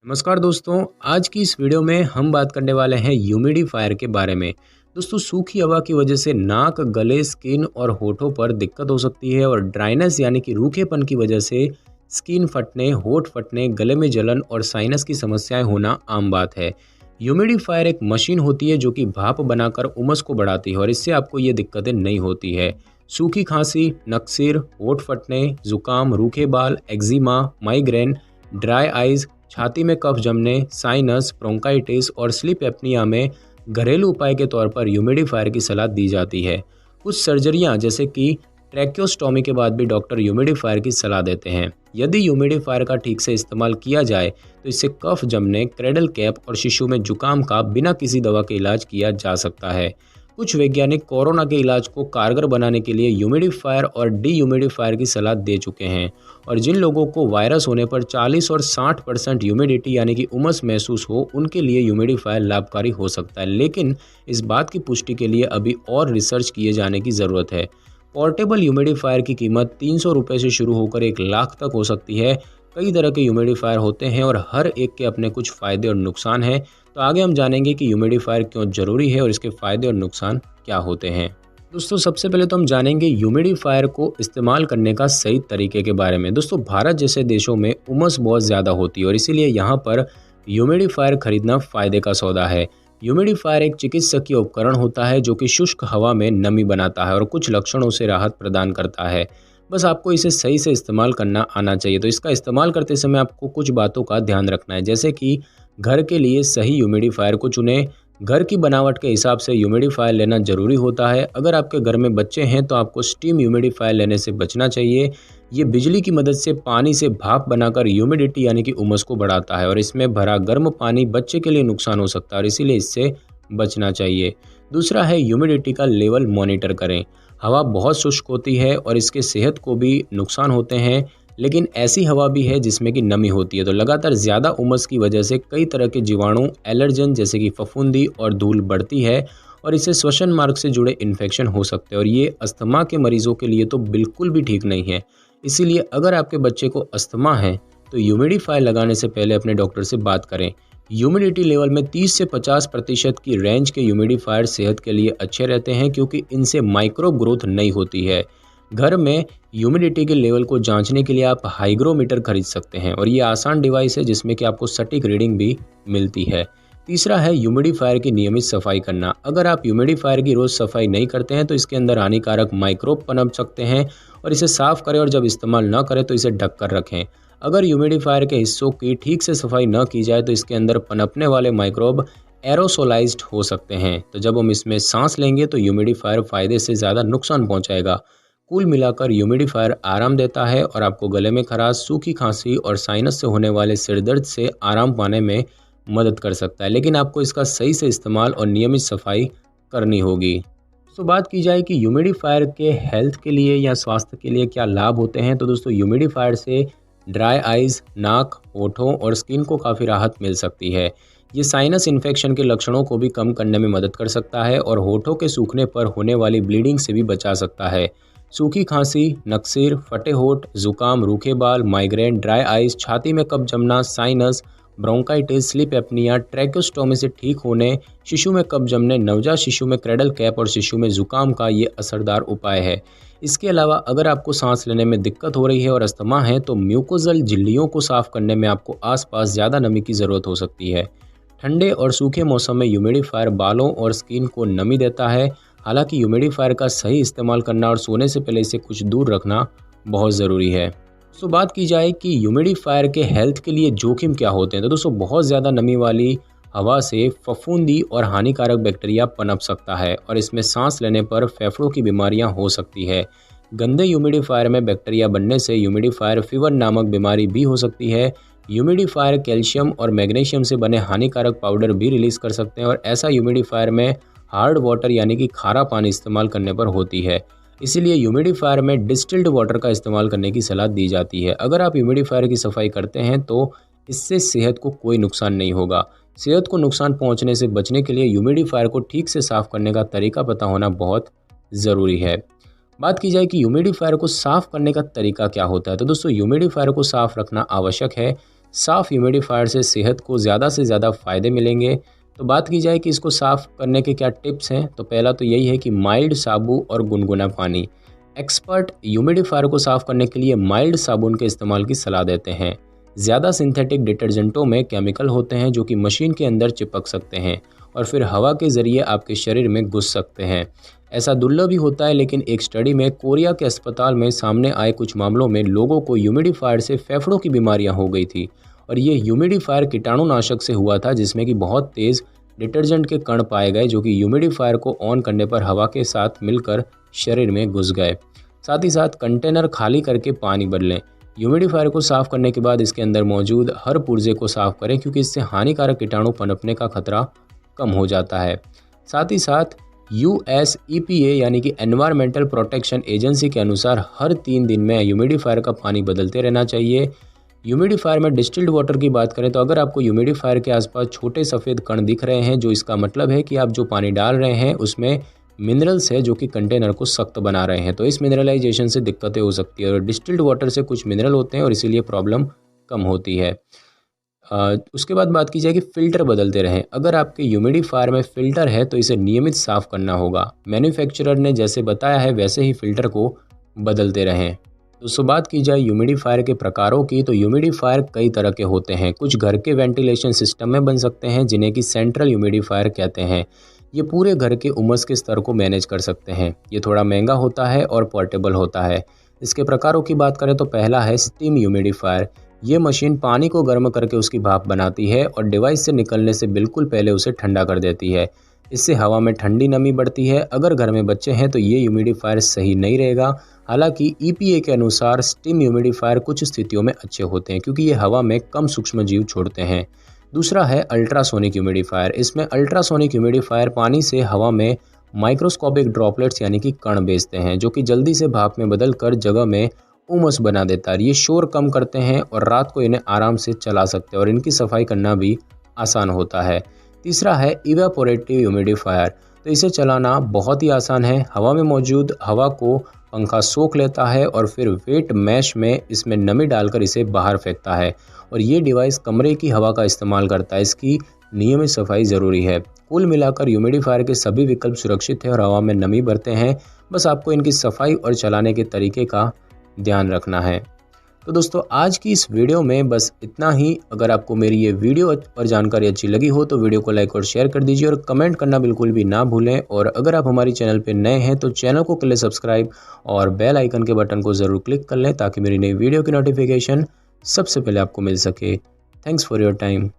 नमस्कार दोस्तों, आज की इस वीडियो में हम बात करने वाले हैं ह्यूमिडिफायर के बारे में। दोस्तों, सूखी हवा की वजह से नाक, गले, स्किन और होठों पर दिक्कत हो सकती है और ड्राइनेस यानी कि रूखेपन की वजह से स्किन फटने, होठ फटने, गले में जलन और साइनस की समस्याएं होना आम बात है। ह्यूमिडिफायर एक मशीन होती है जो कि भाप बनाकर उमस को बढ़ाती है और इससे आपको ये दिक्कतें नहीं होती है। सूखी खांसी, नक्सीर, होठ फटने, जुकाम, रूखे बाल, एक्जिमा, माइग्रेन, ड्राई आइज, छाती में कफ जमने, साइनस, ब्रोंकाइटिस और स्लीप एप्निया में घरेलू उपाय के तौर पर ह्यूमिडिफायर की सलाह दी जाती है। कुछ सर्जरियां जैसे कि ट्रैक्योस्टोमी के बाद भी डॉक्टर ह्यूमिडिफायर की सलाह देते हैं। यदि ह्यूमिडिफायर का ठीक से इस्तेमाल किया जाए तो इससे कफ जमने, क्रेडल कैप और शिशु में जुकाम का बिना किसी दवा के इलाज किया जा सकता है। कुछ वैज्ञानिक कोरोना के इलाज को कारगर बनाने के लिए ह्यूमिडिफायर और डी-ह्यूमिडिफायर की सलाह दे चुके हैं और जिन लोगों को वायरस होने पर 40 और 60% ह्यूमिडिटी यानी कि उमस महसूस हो, उनके लिए ह्यूमिडिफायर लाभकारी हो सकता है। लेकिन इस बात की पुष्टि के लिए अभी और रिसर्च किए जाने की ज़रूरत है। पोर्टेबल ह्यूमिडिफायर की कीमत 300 रुपये से शुरू होकर 1 लाख तक हो सकती है। कई तरह के ह्यूमिडिफायर होते हैं और हर एक के अपने कुछ फ़ायदे और नुकसान हैं। तो आगे हम जानेंगे कि ह्यूमिडिफायर क्यों ज़रूरी है और इसके फ़ायदे और नुकसान क्या होते हैं। दोस्तों, सबसे पहले तो हम जानेंगे ह्यूमिडिफायर को इस्तेमाल करने का सही तरीके के बारे में। दोस्तों, भारत जैसे देशों में उमस बहुत ज़्यादा होती है और इसीलिए यहाँ पर ह्यूमिडिफायर खरीदना फ़ायदे का सौदा है। ह्यूमिडिफायर एक चिकित्सकीय उपकरण होता है जो कि शुष्क हवा में नमी बनाता है और कुछ लक्षणों से राहत प्रदान करता है। बस आपको इसे सही से इस्तेमाल करना आना चाहिए। तो इसका इस्तेमाल करते समय आपको कुछ बातों का ध्यान रखना है, जैसे कि घर के लिए सही ह्यूमिडिफायर को चुनें। घर की बनावट के हिसाब से ह्यूमिडिफायर लेना ज़रूरी होता है। अगर आपके घर में बच्चे हैं तो आपको स्टीम ह्यूमिडिफायर लेने से बचना चाहिए। ये बिजली की मदद से पानी से भाप बनाकर ह्यूमिडिटी यानी कि उमस को बढ़ाता है और इसमें भरा गर्म पानी बच्चे के लिए नुकसान हो सकता है और इसीलिए इससे बचना चाहिए। दूसरा है ह्यूमिडिटी का लेवल मॉनिटर करें। हवा बहुत शुष्क होती है और इसके सेहत को भी नुकसान होते हैं, लेकिन ऐसी हवा भी है जिसमें कि नमी होती है। तो लगातार ज़्यादा उमस की वजह से कई तरह के जीवाणु, एलर्जन जैसे कि फफूंदी और धूल बढ़ती है और इससे श्वसन मार्ग से जुड़े इन्फेक्शन हो सकते हैं और ये अस्थमा के मरीजों के लिए तो बिल्कुल भी ठीक नहीं है। इसीलिए अगर आपके बच्चे को अस्थमा है तो ह्यूमिडिफायर लगाने से पहले अपने डॉक्टर से बात करें। ह्यूमिडिटी लेवल में 30 से 50% की रेंज के ह्यूमिडिफायर सेहत के लिए अच्छे रहते हैं क्योंकि इनसे माइक्रोब ग्रोथ नहीं होती है। घर में ह्यूमिडिटी के लेवल को जांचने के लिए आप हाइग्रोमीटर खरीद सकते हैं और ये आसान डिवाइस है जिसमें कि आपको सटीक रीडिंग भी मिलती है। तीसरा है ह्यूमिडिफायर की नियमित सफाई करना। अगर आप ह्यूमिडिफायर की रोज़ सफाई नहीं करते हैं तो इसके अंदर हानिकारक माइक्रोब पनप सकते हैं और इसे साफ़ करें और जब इस्तेमाल न करें तो इसे ढक कर रखें। अगर ह्यूमिडिफायर के हिस्सों की ठीक से सफाई न की जाए तो इसके अंदर पनपने वाले माइक्रोब एरोसोलाइज्ड हो सकते हैं। तो जब हम इसमें सांस लेंगे तो ह्यूमिडिफायर फ़ायदे से ज़्यादा नुकसान पहुंचाएगा। कुल मिलाकर ह्यूमिडिफायर आराम देता है और आपको गले में खराश, सूखी खांसी और साइनस से होने वाले सिरदर्द से आराम पाने में मदद कर सकता है, लेकिन आपको इसका सही से इस्तेमाल और नियमित सफाई करनी होगी। तो बात की जाए कि ह्यूमिडिफायर के हेल्थ के लिए या स्वास्थ्य के लिए क्या लाभ होते हैं, तो दोस्तों ह्यूमिडिफायर से ड्राई आइज़, नाक, होठों और स्किन को काफ़ी राहत मिल सकती है। ये साइनस इन्फेक्शन के लक्षणों को भी कम करने में मदद कर सकता है और होठों के सूखने पर होने वाली ब्लीडिंग से भी बचा सकता है। सूखी खांसी, नक्सीर, फटे होठ, जुकाम, रूखे बाल, माइग्रेन, ड्राई आइज, छाती में कफ जमना, साइनस, ब्रोंकाइटिस, स्लीप एप्निया, ट्रैकोस्टोमी से ठीक होने, शिशु में कफ जमने, नवजात शिशु में क्रेडल कैप और शिशु में जुकाम का ये असरदार उपाय है। इसके अलावा अगर आपको सांस लेने में दिक्कत हो रही है और अस्थमा है तो म्यूकोजल झिल्लियों को साफ करने में आपको आसपास ज़्यादा नमी की ज़रूरत हो सकती है। ठंडे और सूखे मौसम में ह्यूमिडिफायर बालों और स्किन को नमी देता है। हालांकि ह्यूमिडिफायर का सही इस्तेमाल करना और सोने से पहले इसे कुछ दूर रखना बहुत ज़रूरी है। तो बात की जाए कि ह्यूमिडिफायर के हेल्थ के लिए जोखिम क्या होते हैं, तो दोस्तों बहुत ज़्यादा नमी वाली हवा से फफूंदी और हानिकारक बैक्टीरिया पनप सकता है और इसमें सांस लेने पर फेफड़ों की बीमारियां हो सकती है। गंदे ह्यूमिडिफायर में बैक्टीरिया बनने से ह्यूमिडिफायर फीवर नामक बीमारी भी हो सकती है। ह्यूमिडिफायर कैल्शियम और मैग्नीशियम से बने हानिकारक पाउडर भी रिलीज़ कर सकते हैं और ऐसा ह्यूमिडिफायर में हार्ड वाटर यानी कि खारा पानी इस्तेमाल करने पर होती है। इसीलिए ह्यूमिडिफायर में डिस्टिल्ड वाटर का इस्तेमाल करने की सलाह दी जाती है। अगर आप ह्यूमिडिफायर की सफाई करते हैं तो इससे सेहत को कोई नुकसान नहीं होगा। सेहत को नुकसान पहुंचने से बचने के लिए ह्यूमिडिफायर को ठीक से साफ़ करने का तरीका पता होना बहुत ज़रूरी है। बात की जाए कि ह्यूमिडिफायर को साफ़ करने का तरीका क्या होता है, तो दोस्तों ह्यूमिडिफायर को साफ़ रखना आवश्यक है। साफ़ ह्यूमिडिफायर से सेहत को ज़्यादा से ज़्यादा फ़ायदे मिलेंगे। तो बात की जाए कि इसको साफ़ करने के क्या टिप्स हैं, तो पहला तो यही है कि माइल्ड साबुन और गुनगुना पानी। एक्सपर्ट ह्यूमिडिफायर को साफ़ करने के लिए माइल्ड साबुन के इस्तेमाल की सलाह देते हैं। ज़्यादा सिंथेटिक डिटर्जेंटों में केमिकल होते हैं जो कि मशीन के अंदर चिपक सकते हैं और फिर हवा के ज़रिए आपके शरीर में घुस सकते हैं। ऐसा दुर्लभ भी होता है, लेकिन एक स्टडी में कोरिया के अस्पताल में सामने आए कुछ मामलों में लोगों को ह्यूमिडिफायर से फेफड़ों की बीमारियां हो गई थी और ये ह्यूमिडिफायर कीटाणुनाशक से हुआ था, जिसमें कि बहुत तेज़ डिटर्जेंट के कण पाए गए जो कि ह्यूमिडिफायर को ऑन करने पर हवा के साथ मिलकर शरीर में घुस गए। साथ ही साथ कंटेनर खाली करके पानी बदलें। ह्यूमिडिफायर को साफ़ करने के बाद इसके अंदर मौजूद हर पुर्जे को साफ़ करें, क्योंकि इससे हानिकारक कीटाणु पनपने का खतरा कम हो जाता है। साथ ही साथ US EPA यानी कि एनवायरमेंटल प्रोटेक्शन एजेंसी के अनुसार हर 3 दिन में ह्यूमिडिफायर का पानी बदलते रहना चाहिए। ह्यूमिडिफायर में डिस्टिल्ड वाटर की बात करें तो अगर आपको ह्यूमिडिफायर के आसपास छोटे सफ़ेद कण दिख रहे हैं, जो इसका मतलब है कि आप जो पानी डाल रहे हैं उसमें मिनरल्स है जो कि कंटेनर को सख्त बना रहे हैं, तो इस मिनरलाइजेशन से दिक्कतें हो सकती है और डिस्टिल्ड वाटर से कुछ मिनरल होते हैं और इसीलिए प्रॉब्लम कम होती है। उसके बाद बात की जाए कि फ़िल्टर बदलते रहें। अगर आपके ह्यूमिडिफायर में फ़िल्टर है तो इसे नियमित साफ़ करना होगा। मैन्युफैक्चरर ने जैसे बताया है वैसे ही फ़िल्टर को बदलते रहें। दोस्तों, बात की जाए ह्यूमिडिफायर के प्रकारों की, तो ह्यूमिडिफायर कई तरह के होते हैं। कुछ घर के वेंटिलेशन सिस्टम में बन सकते हैं जिन्हें कि सेंट्रल ह्यूमिडिफायर कहते हैं। ये पूरे घर के उमस के स्तर को मैनेज कर सकते हैं। ये थोड़ा महंगा होता है और पोर्टेबल होता है। इसके प्रकारों की बात करें तो पहला है स्टीम ह्यूमिडिफायर। ये मशीन पानी को गर्म करके उसकी भाप बनाती है और डिवाइस से निकलने से बिल्कुल पहले उसे ठंडा कर देती है। इससे हवा में ठंडी नमी बढ़ती है। अगर घर में बच्चे हैं तो ये ह्यूमिडिफायर सही नहीं रहेगा। हालांकि EPA के अनुसार स्टीम ह्यूमिडिफायर कुछ स्थितियों में अच्छे होते हैं, क्योंकि ये हवा में कम सूक्ष्म जीव छोड़ते हैं। दूसरा है अल्ट्रासोनिक ह्यूमिडिफायर। इसमें अल्ट्रासोनिक ह्यूमिडिफायर पानी से हवा में माइक्रोस्कोपिक ड्रॉपलेट्स यानी कि कण भेजते हैं, जो कि जल्दी से भाप में बदल कर जगह में उमस बना देता है। ये शोर कम करते हैं और रात को इन्हें आराम से चला सकते हैं और इनकी सफाई करना भी आसान होता है। तीसरा है इवेपोरेटिव ह्यूमिडिफायर। तो इसे चलाना बहुत ही आसान है। हवा में मौजूद हवा को पंखा सोख लेता है और फिर वेट मैश में इसमें नमी डालकर इसे बाहर फेंकता है और ये डिवाइस कमरे की हवा का इस्तेमाल करता है। इसकी नियमित सफाई ज़रूरी है। कुल मिलाकर ह्यूमिडिफायर के सभी विकल्प सुरक्षित हैं और हवा में नमी भरते हैं। बस आपको इनकी सफाई और चलाने के तरीके का ध्यान रखना है। तो दोस्तों, आज की इस वीडियो में बस इतना ही। अगर आपको मेरी ये वीडियो और जानकारी अच्छी लगी हो तो वीडियो को लाइक और शेयर कर दीजिए और कमेंट करना बिल्कुल भी ना भूलें। और अगर आप हमारी चैनल पे नए हैं तो चैनल को कर लें सब्सक्राइब और बेल आइकन के बटन को ज़रूर क्लिक कर लें, ताकि मेरी नई वीडियो की नोटिफिकेशन सबसे पहले आपको मिल सके। Thanks for your time.